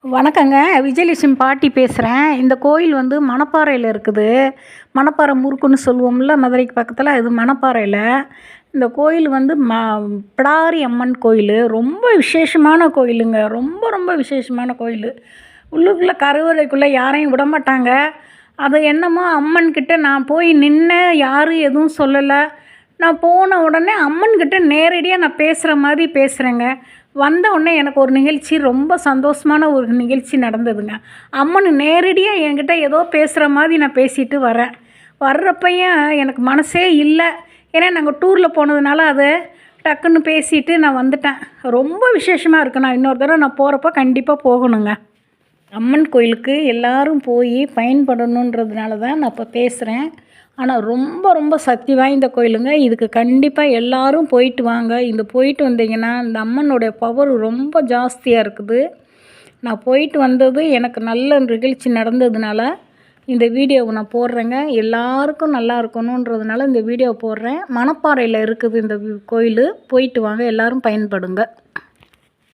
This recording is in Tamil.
வணக்கங்க. விஜயலட்சுமி பாட்டி பேசுகிறேன். இந்த கோயில் வந்து மணப்பாறையில் இருக்குது. மணப்பாறை முறுக்குன்னு சொல்லுவோம்ல, மதுரைக்கு பக்கத்தில். இது மணப்பாறையில். இந்த கோயில் வந்து பிடாரி அம்மன் கோயில். ரொம்ப விசேஷமான கோயிலுங்க. ரொம்ப ரொம்ப விசேஷமான கோயில். உள்ளுக்குள்ளே கருவறைக்குள்ளே யாரையும் விடமாட்டாங்க. அது என்னமோ அம்மன்கிட்ட நான் போய் நின்னேன், யாரும் எதுவும் சொல்லலை. நான் போன உடனே அம்மன்கிட்ட நேரடியாக நான் பேசுகிற மாதிரி பேசுகிறேங்க. வந்த உடனே எனக்கு ஒரு நிகழ்ச்சி, ரொம்ப சந்தோஷமான ஒரு நிகழ்ச்சி நடந்ததுங்க. அம்மன் நேரடியாக என்கிட்ட ஏதோ பேசுகிற மாதிரி நான் பேசிட்டு வரேன். வர்றப்பையும் எனக்கு மனசே இல்லை. ஏன்னா நாங்கள் டூரில் போனதுனால அதை டக்குன்னு பேசிட்டு நான் வந்துட்டேன். ரொம்ப விசேஷமாக இருக்குது. நான் இன்னொரு தடவை நான் போகிறப்ப கண்டிப்பாக போகணுங்க. அம்மன் கோயிலுக்கு எல்லோரும் போய் பயன்படணுன்றதுனால தான் நான் இப்போ பேசுகிறேன். ஆனால் ரொம்ப ரொம்ப சக்தி வாய்ந்த கோயிலுங்க. இதுக்கு கண்டிப்பாக எல்லோரும் போயிட்டு வாங்க. இந்த போயிட்டு வந்தீங்கன்னா இந்த அம்மனுடைய பவர் ரொம்ப ஜாஸ்தியாக இருக்குது. நான் போயிட்டு வந்தது எனக்கு நல்ல நிகழ்ச்சி நடந்ததுனால இந்த வீடியோவை நான் போடுறேங்க. எல்லாருக்கும் நல்லா இருக்கணுன்றதுனால இந்த வீடியோ போடுறேன். மணப்பாறையில் இருக்குது இந்த கோயில். போயிட்டு வாங்க, எல்லோரும் பயன்படுங்க.